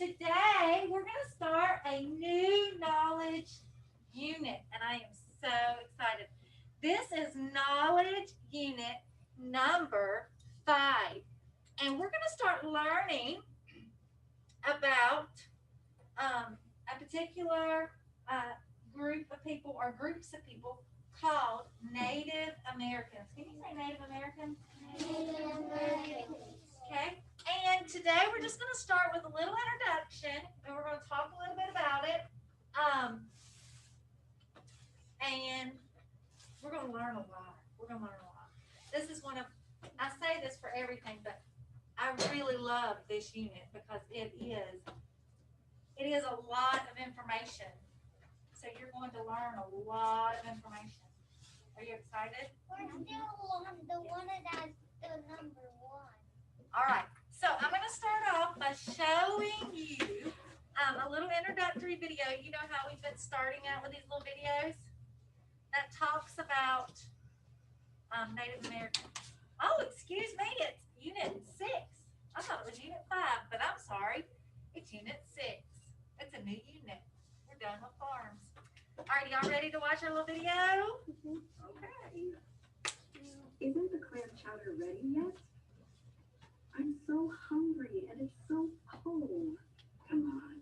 Today, we're going to start a new knowledge unit, and I am so excited. This is knowledge unit number 5, and we're going to start learning about a particular group of people or groups of people called Native Americans. Can you say Native Americans? Native Americans. Okay. And today we're just going to start with a little introduction, and we're going to talk a little bit about it. And we're going to learn a lot. We're going to learn a lot. This is one of, I say this for everything, but I really love this unit because it is a lot of information. So you're going to learn a lot of information. Are you excited? We're still on the one that's the number one. All right. So I'm going to start off by showing you a little introductory video. You know how we've been starting out with these little videos that talks about Native Americans. Oh, excuse me. It's Unit 6. I thought it was Unit 5, but I'm sorry. It's Unit 6. It's a new unit. We're done with farms. All right, y'all ready to watch our little video? Okay. Isn't the clam chowder ready yet? I'm so hungry and it's so cold. Come on,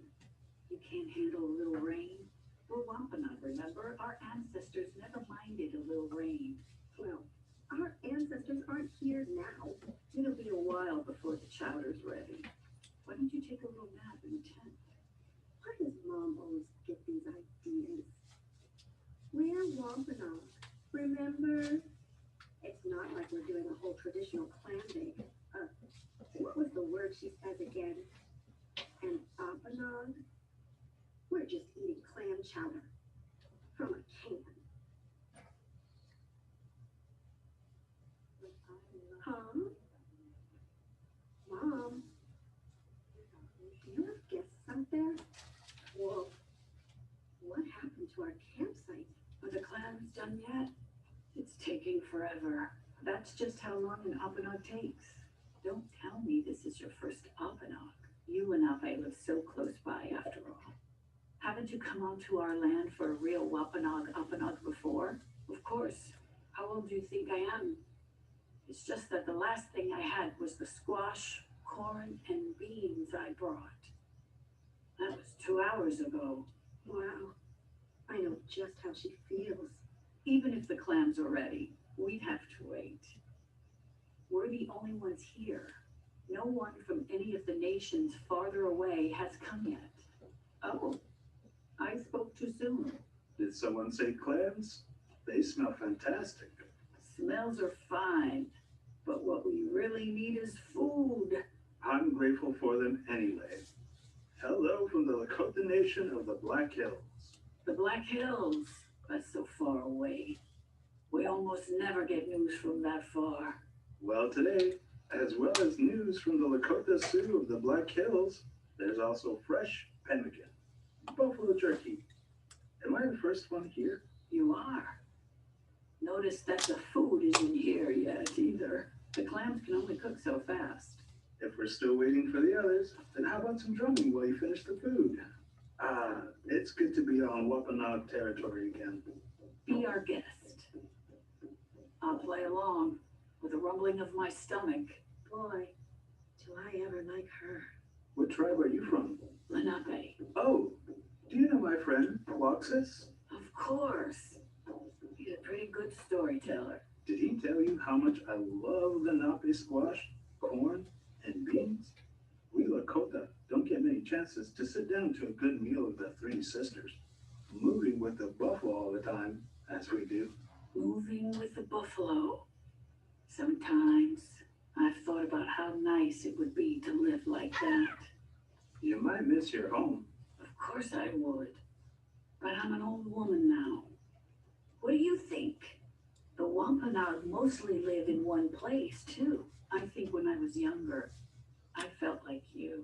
you can't handle a little rain? We're Wampanoag, remember? Our ancestors never minded a little rain. Well, our ancestors aren't here now. It'll be a while before the chowder's ready. Why don't you take a little nap in the tent? Why does Mom always get these ideas? We're Wampanoag, remember? It's not like we're doing a whole traditional clam bake. What was the word she says again? An Wampanoag? We're just eating clam chowder from a can. Huh? Mom? Do you have guests out there? Whoa. What happened to our campsite? Are the clams done yet? It's taking forever. That's just how long an Wampanoag takes. Don't tell me this is your first Wampanoag. You and I live so close by after all. Haven't you come onto our land for a real Wampanoag before? Of course. How old do you think I am? It's just that the last thing I had was the squash, corn, and beans I brought. That was 2 hours ago. Wow. I know just how she feels. Even if the clams are ready, we'd have to wait. We're the only ones here. No one from any of the nations farther away has come yet. Oh, I spoke too soon. Did someone say clams? They smell fantastic. Smells are fine, but what we really need is food. I'm grateful for them anyway. Hello from the Lakota Nation of the Black Hills. The Black Hills, that's so far away. We almost never get news from that far. Well, today, as well as news from the Lakota Sioux of the Black Hills, there's also fresh pemmican, buffalo jerky. Am I the first one here? You are. Notice that the food isn't here yet either. The clams can only cook so fast. If we're still waiting for the others, then how about some drumming while you finish the food? It's good to be on Wampanoag territory again. Be our guest. I'll play along with a rumbling of my stomach. Boy, do I ever like her. What tribe are you from? Lenape. Oh, do you know my friend, Loxus? Of course. He's a pretty good storyteller. Did he tell you how much I love Lenape squash, corn, and beans? We Lakota don't get many chances to sit down to a good meal with the three sisters, moving with the buffalo all the time, as we do. Moving with the buffalo. Sometimes I've thought about how nice it would be to live like that. You might miss your home. Of course I would. But I'm an old woman now. What do you think? The Wampanoag mostly live in one place, too. I think when I was younger, I felt like you.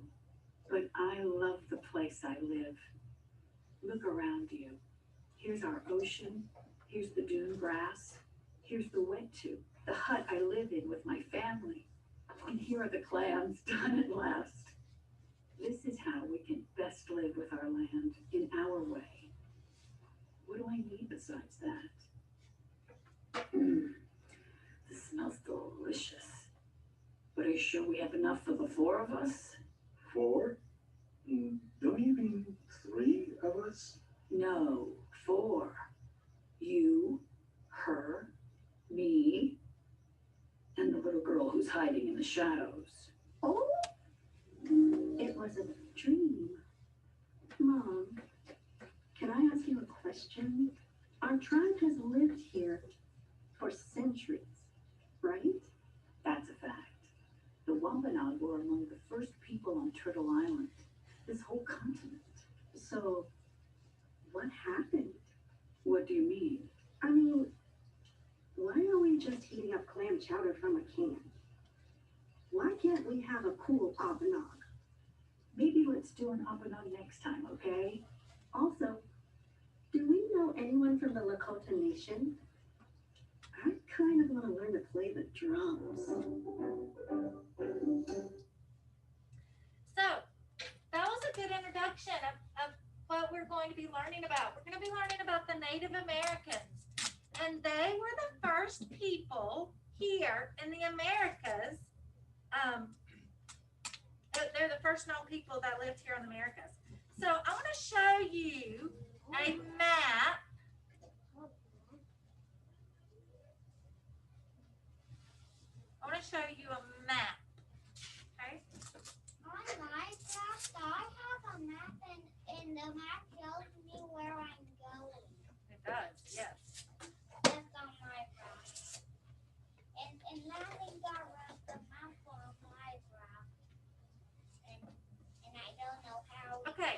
But I love the place I live. Look around you. Here's our ocean. Here's the dune grass. Here's the wet'suit, the hut I live in with my family. And here are the clams done at last. This is how we can best live with our land in our way. What do I need besides that? This smells delicious. But are you sure we have enough for the 4 of us? 4? Don't you mean 3 of us? No, 4. You, her, me, and the little girl who's hiding in the shadows. Oh, it was a dream. Mom, can I ask you a question? Our tribe has lived here for centuries, right? That's a fact. The Wampanoag were among the first people on Turtle Island, this whole continent. So, what happened? What do you mean? I mean, why are we just heating up clam chowder from a can? Why can't we have a cool Wampanoag? Maybe let's do an Wampanoag next time, okay? Also, do we know anyone from the Lakota Nation? I kind of want to learn to play the drums. So that was a good introduction of what we're going to be learning about. We're going to be learning about the Native Americans. And they were the first people here in the Americas. They're the first known people that lived here in the Americas. So I want to show you a map. I want to show you a map. Okay. On Minecraft, I have a map and the map shows me where I'm going. It does, yes. That's on Minecraft. And nothing got rid the map on Minecraft. And I don't know how. Okay.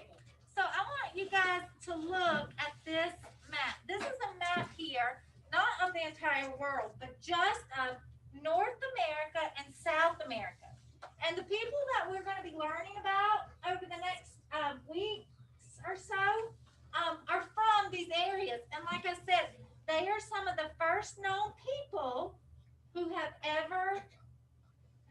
So I want you guys to look at this map. This is a map here, not of the entire world, but just of North America and South America. And the people that we're going to be learning about over the next weeks or so are from these areas. And like I said, they are some of the first known people who have ever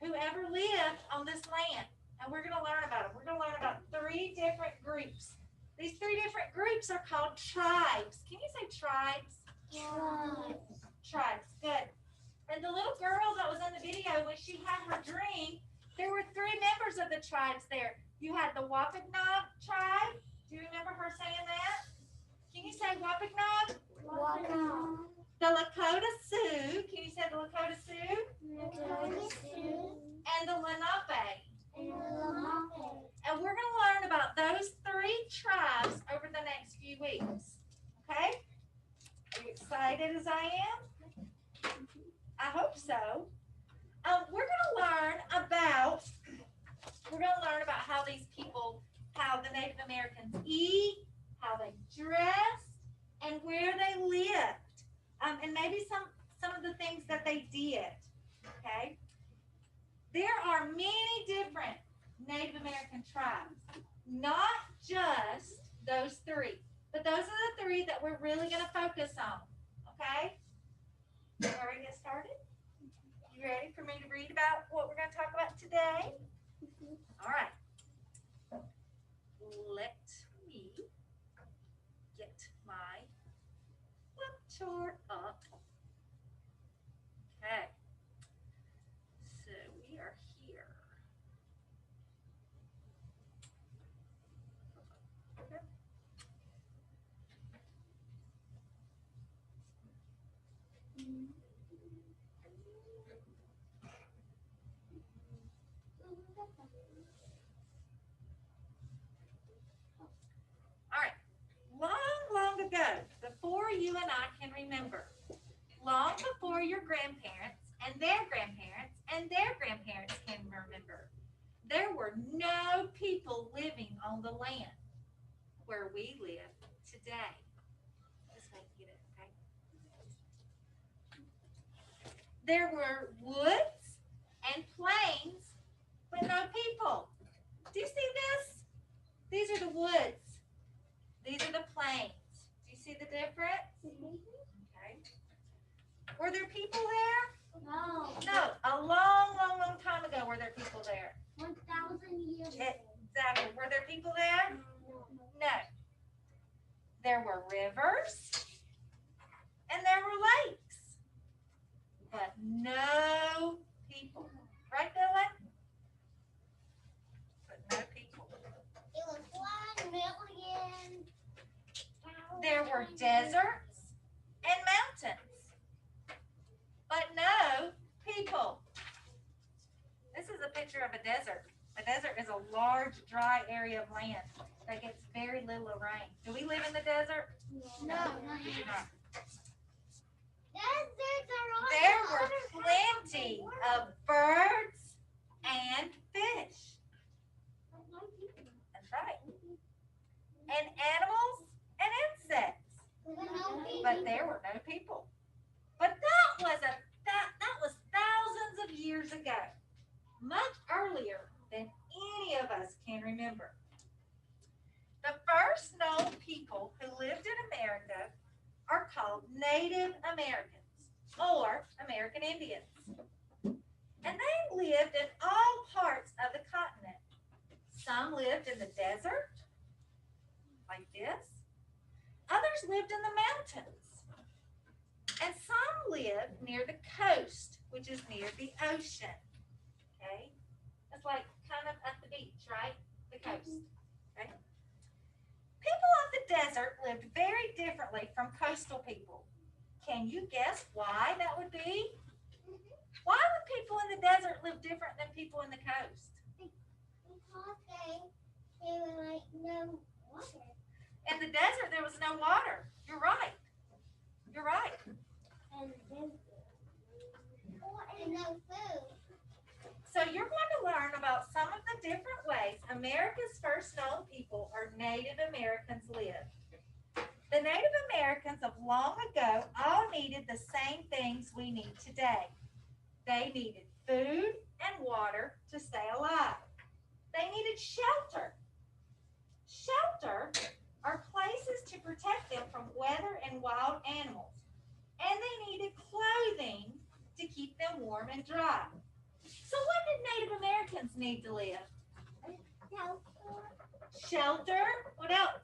lived on this land. And we're going to learn about them. We're going to learn about 3 different groups. These 3 different groups are called tribes. Can you say tribes? Tribes. Good. And the little girl that was in the video, when she had her dream, there were 3 members of the tribes there. You had the Wampanoag tribe. Do you remember her saying that? Can you say Wampanoag? The Lakota Sioux. Can you say the Lakota Sioux? And the Lenape. And we're going to learn about those 3 tribes over the next few weeks. Okay? Are you excited as I am? I hope so. We're going to learn about how these people, how the Native Americans eat, how they dress, and where they lived, and maybe some of the things that they did. Okay. There are many different Native American tribes, not just those 3, but those are the 3 that we're really going to focus on. Okay. You ready to get started? You ready for me to read about what we're going to talk about today? All right. Let me get my flip chart up. Okay. So we are here. Okay. Long ago, before you and I can remember, long before your grandparents and their grandparents and their grandparents can remember, there were no people living on the land where we live today. This way to get it, okay? There were woods and plains, but no people. Do you see this? These are the woods. These are the plains. Do you see the difference? Okay. Were there people there? No. No. A long time ago were there people there. 1,000 years ago. down here. Were there people there? No. There were rivers and there were lakes, but no people. Right, Dylan? But no people. It was 1,000,000. There were deserts and mountains, but no people. This is a picture of a desert. A desert is a large, dry area of land that gets very little rain. Do we live in the desert? No. No. Deserts are on There the were other side of the plenty world. of birds and fish. That's right. And animals and insects. But there were no people. But that was thousands of years ago. Much earlier than any of us can remember. The first known people who lived in America are called Native Americans or American Indians. And they lived in all parts of the continent. Some lived in the desert, like this. Others lived in the mountains. And some lived near the coast, which is near the ocean. Okay? It's like kind of at the beach, right? The coast. Okay? People of the desert lived very differently from coastal people. Can you guess why that would be? Why would people in the desert live different than people in the coast? Because they were like no water. In the desert, there was no water. You're right. You're right. And no food. So you're going to learn about some of the different ways America's first known people or Native Americans lived. The Native Americans of long ago all needed the same things we need today. They needed food and water to stay alive. They needed shelter. Shelter are places to protect them from weather and wild animals. And they needed clothing to keep them warm and dry. So what did Native Americans need to live? Shelter. What else?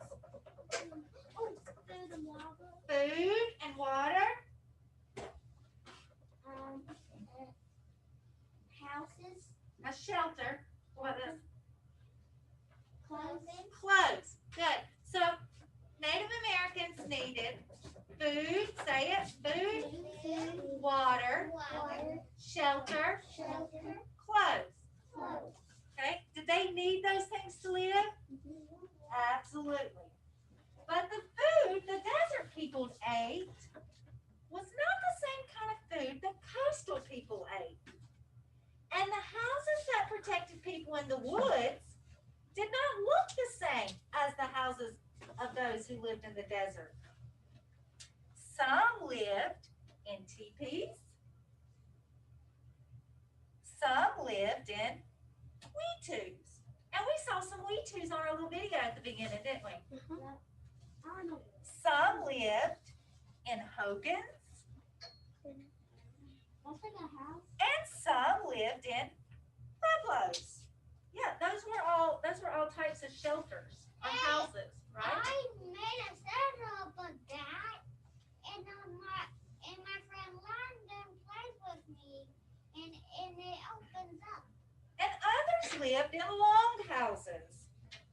Food and water. Food and water. Houses. A shelter. What else? Clothing. Clothes. Good. So Native Americans needed food. Say it. Food, Food. water, Water. shelter, Shelter. clothes. Clothes. Okay. Did they need those things to live? Absolutely. But the food the desert people ate was not the same kind of food that coastal people ate. And the houses that protected people in the woods did not look the same as the houses of those who lived in the desert. Some lived in teepees. Some lived in weetus. And we saw some weetus on our little video at the beginning, didn't we? Some lived in hogans. That's like a house. And some lived in pueblos. Yeah, those were all types of shelters or houses, right? I made a setup of that, and my friend London plays with me, and it opens up. And others lived in longhouses.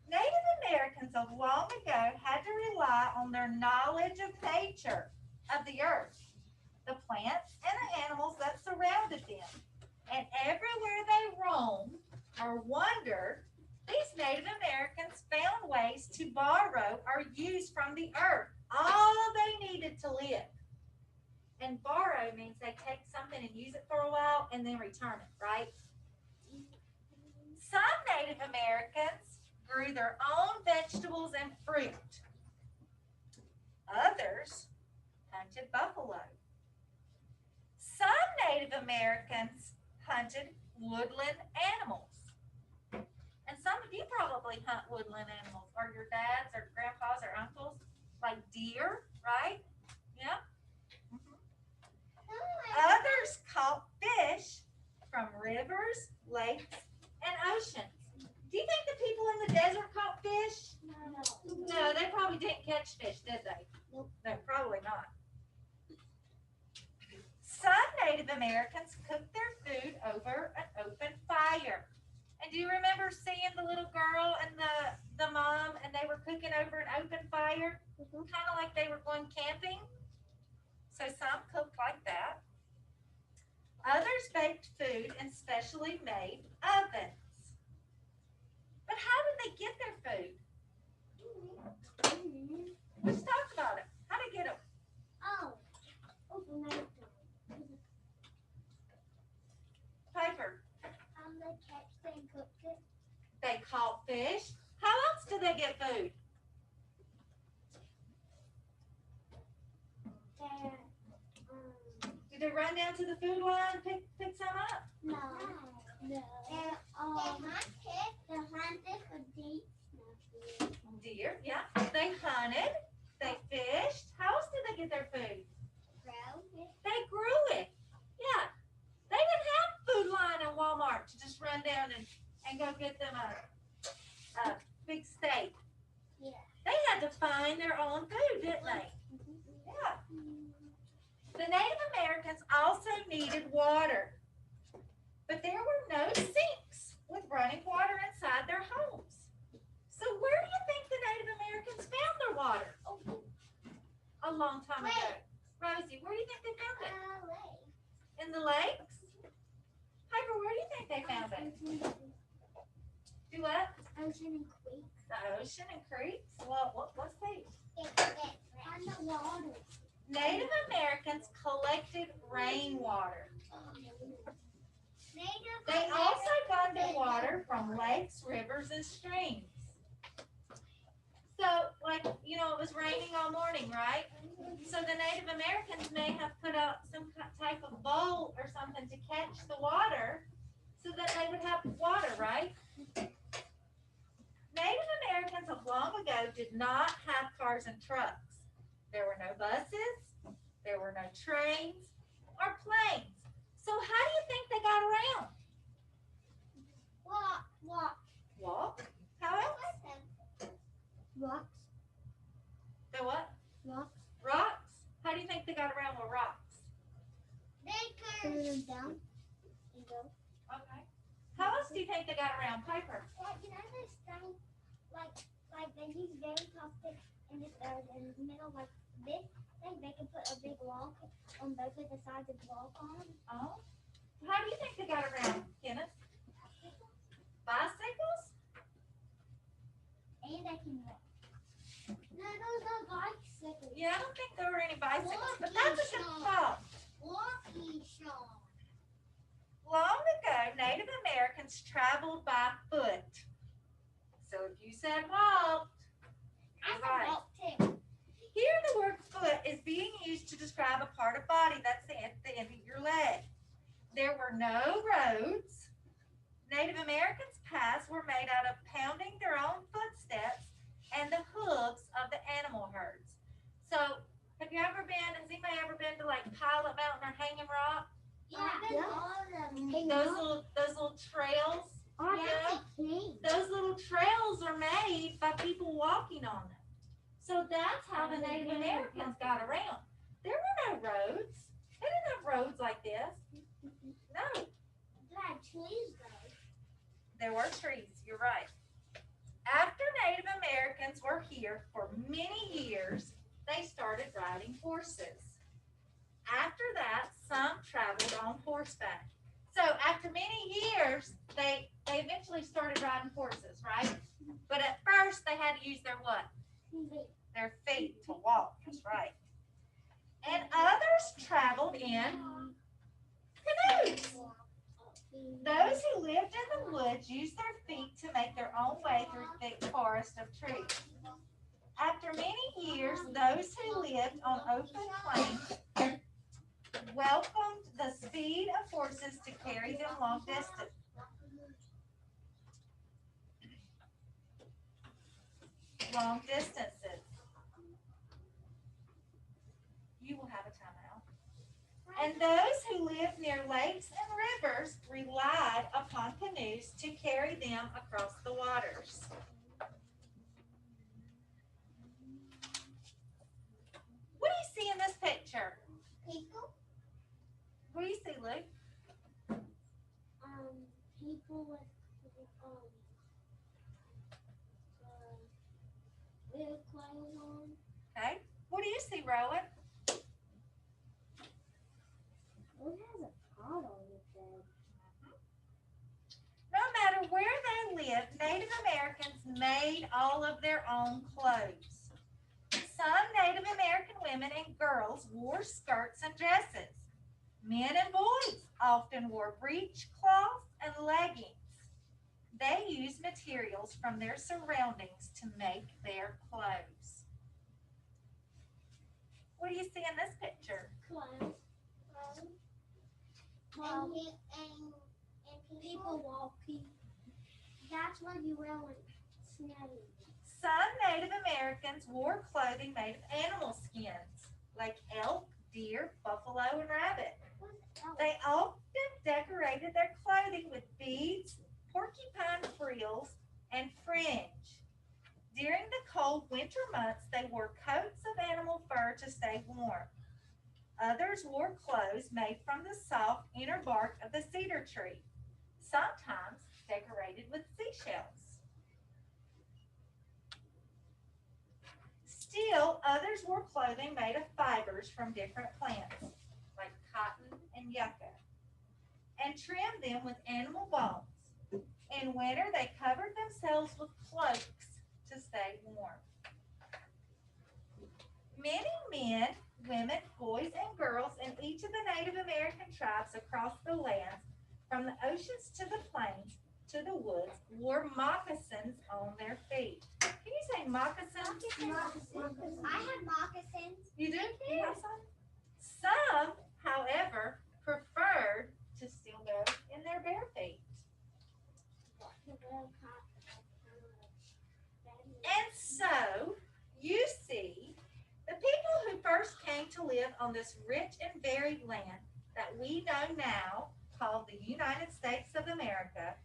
Native Americans of long ago had to rely on their knowledge of nature, of the earth, the plants and the animals that surrounded them. And everywhere they roamed or wandered, these Native Americans found ways to borrow or use from the earth all they needed to live. And borrow means they take something and use it for a while and then return it, right? Some Native Americans grew their own vegetables and fruit. Others hunted buffalo. Some Native Americans hunted woodland animals. And some of you probably hunt woodland animals, or your dads or grandpas or uncles, like deer, right? Yeah. Others caught fish from rivers, lakes, and oceans. Do you think the people in the No, they probably didn't catch fish, did they? Nope. No, probably not. Some Native Americans cooked their food over an open fire. And do you remember seeing the little girl and the mom, and they were cooking over an open fire? Kind of like they were going camping. So some cooked like that. Others baked food in specially made ovens. But how did they get their food? We just talked about it. How did they get them? Piper, They catched it and cooked it. they caught fish. How else did they get food? Did they run down to the food line and pick some up? No. They hunted for deep snuff. Deer, yeah. They hunted. They fished. How else did they get their food? They grew it. Yeah. They didn't have food line in Walmart to just run down and go get them a big steak. Yeah. They had to find their own food, didn't they? Yeah. The Native Americans also needed water, but there were no sinks with running water inside their homes. So where do you think the Native Americans found their water? A long time ago. Rosie, where do you think they found it? In the lakes? Piper, where do you think they found it? Do what? Ocean and creeks. The ocean and creeks? Well, what's these? And the water. Native Americans collected rainwater. They also got their water from lakes, rivers, and streams. So, like, you know, it was raining all morning, right? So the Native Americans may have put out some type of bowl or something to catch the water so that they would have water, right? Native Americans of long ago did not have cars and trucks. There were no buses, there were no trains or planes. So how do you think they got around? Walk? How else? Rocks. The what? Rocks. Rocks? How do you think they got around with rocks? Put them down and go. Okay. How else do you think they got around? Piper? You know this thing, like they use very plastic in the middle, like this thing. They can put a big log on both of the sides of the log on. Oh. How do you think they got around, Kenneth? Bicycles? And they can walk. No, those are bicycles. Yeah, I don't think there were any bicycles, but that's a good thought. Walking Sean. Long ago, Native Americans traveled by foot. So if you said walked, I you're right. can walk too. Here the word foot is being used to describe a part of body that's the end of your leg. There were no roads. Native Americans' paths were made out of pounding their own footsteps and the hooves of the animal herds. So has anybody ever been to like Pilot Mountain or Hanging Rock? Yeah. Those little trails. Those little trails are made by people walking on them. So that's how the Native Americans got around. There were no roads. They didn't have roads like this. No. Trees though. There were trees, you're right. After Native Americans were here for many years, they started riding horses. After that, some traveled on horseback. So after many years, they eventually started riding horses, right? But at first, they had to use their what? Their feet to walk, that's right. And others traveled in canoes. Those who lived in the woods used their feet to make their own way through thick forest of trees. After many years, those who lived on open plains welcomed the speed of horses to carry them long distance. Long distances. You will have a timeout. And those who lived near lakes and rivers relied upon canoes to carry them across the waters. picture? People, What do you see, Luke? people with weird clothes on. Okay. What do you see, Rowan? Who has a pot on his head? No matter where they lived, Native Americans made all of their own clothes. Some Native American women and girls wore skirts and dresses. Men and boys often wore breechcloths and leggings. They used materials from their surroundings to make their clothes. What do you see in this picture? Clothes. And people walking. That's what you wear when it's snowy. Some Native Americans wore clothing made of animal skins, like elk, deer, buffalo, and rabbit. They often decorated their clothing with beads, porcupine frills, and fringe. During the cold winter months, they wore coats of animal fur to stay warm. Others wore clothes made from the soft inner bark of the cedar tree, sometimes decorated with seashells. Still, others wore clothing made of fibers from different plants, like cotton and yucca, and trimmed them with animal bones. In winter, they covered themselves with cloaks to stay warm. Many men, women, boys, and girls in each of the Native American tribes across the lands, from the oceans to the plains to the woods, wore moccasins on their feet. Can you say moccasins? Moccasins. I have moccasins. You do? You have some? Some, however, preferred to still go in their bare feet. And so, you see, the people who first came to live on this rich and varied land that we know now, called the United States of America,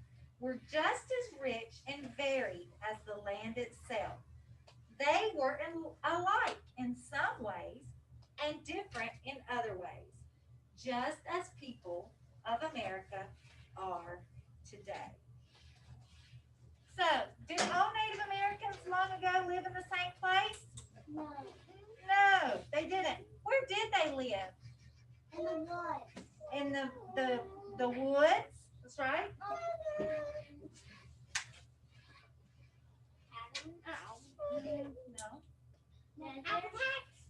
were just as rich and varied as the land itself. They were alike in some ways and different in other ways, just as people of America are today. So, did all Native Americans long ago live in the same place? No. No, they didn't. Where did they live? In the woods. In the woods? That's right. No.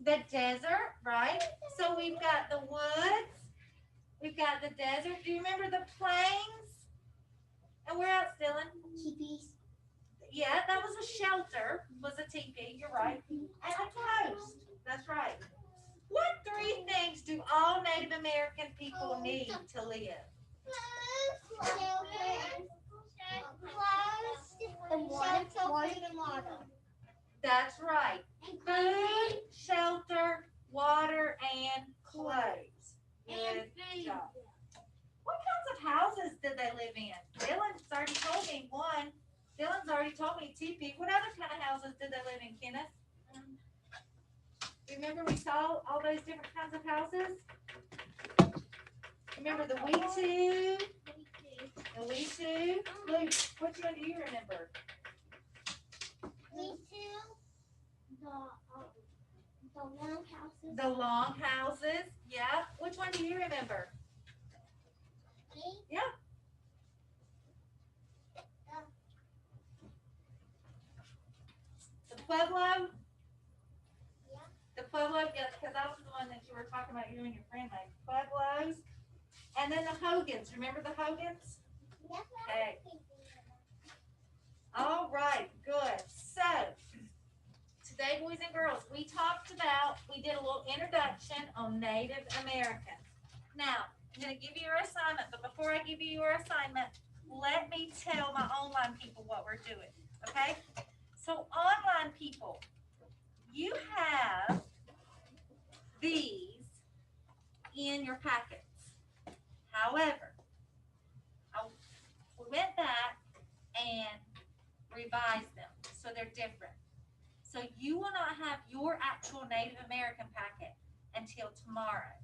The desert, right? So we've got the woods, we've got the desert. Do you remember the plains? And where else, Dylan? Teepees. Yeah, that was a shelter, was a teepee, you're right. And a coast, that's right. What three things do all Native American people need to live? Water and water. That's right. Food, shelter, water, and clothes. Good job. What kinds of houses did they live in? Dylan's already told me one. Dylan's already told me teepee. What other kind of houses did they live in, Kenneth? Remember we saw all those different kinds of houses? Remember the wetu? The wetu? Luke, which one do you remember? The long houses. The long houses. Yeah. Which one do you remember? Yeah. The Pueblo? Yeah. The Pueblo, yeah, because that was the one that you were talking about, you and your friend, like Pueblos. And then the Hogans. Remember the Hogans? Okay. All right, good. So, today, boys and girls, we did a little introduction on Native Americans. Now, I'm going to give you your assignment, but before I give you your assignment, let me tell my online people what we're doing, okay? So, online people, you have these in your packets. However, we went back and revised them, so they're different. So you will not have your actual Native American packet, until tomorrow.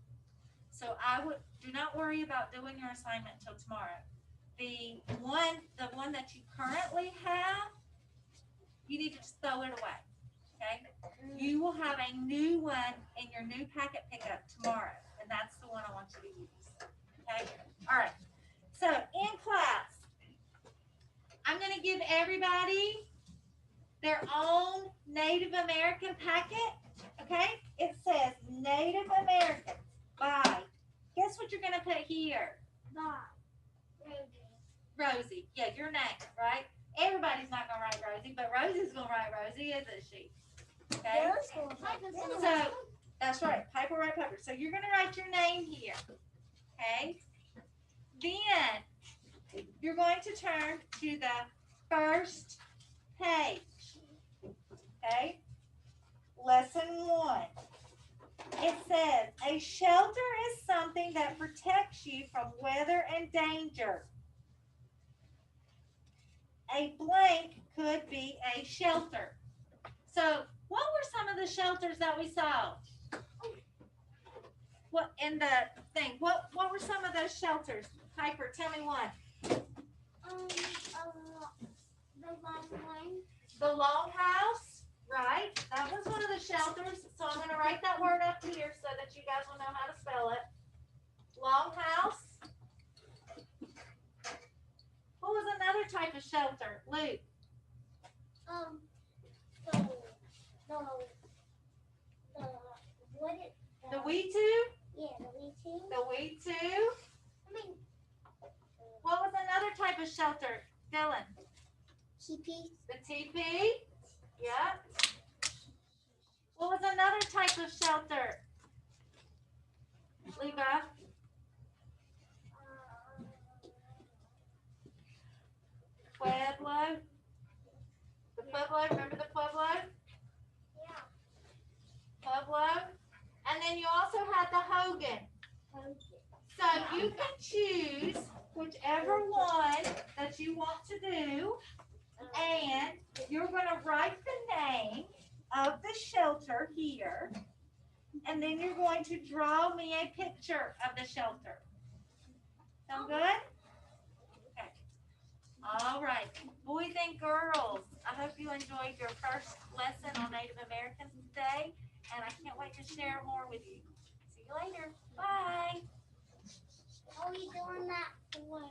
So do not worry about doing your assignment until tomorrow. The one that you currently have, you need to just throw it away. Okay? You will have a new one in your new packet pickup tomorrow, and that's the one I want you to use. Okay? All right. So in class, I'm going to give everybody their own Native American packet. Okay? It says Native Americans by. Guess what you're going to put here? Bye. Rosie. Yeah, your name, right? Everybody's not going to write Rosie, but Rosie's going to write Rosie, isn't she? Okay? So, that's right. Piper, write Piper. So you're going to write your name here. Okay? Then, you're going to turn to the first page. Okay? Lesson 1. It says, a shelter is something that protects you from weather and danger. A blank could be a shelter. So, what were some of the shelters that we saw? What in the thing? What were some of those shelters? Piper, tell me one. The long one. The longhouse, right? That was one of the shelters. So I'm going to write that word up here so that you guys will know how to spell it. Longhouse. What was another type of shelter, Luke? The we two? Yeah, the we two. The we two. I mean, What was another type of shelter, Dylan? teepee. The teepee. Yep. What was another type of shelter? Levi? Pueblo. The Pueblo, remember the Pueblo? Yeah. Pueblo. And then you also had the Hogan. So you can choose whichever one that you want to do, and you're going to write the name of the shelter here, and then you're going to draw me a picture of the shelter. Sound good? Okay. All right. Boys and girls, I hope you enjoyed your first lesson on Native Americans today, and I can't wait to share more with you. See you later. Bye. Are we doing that one?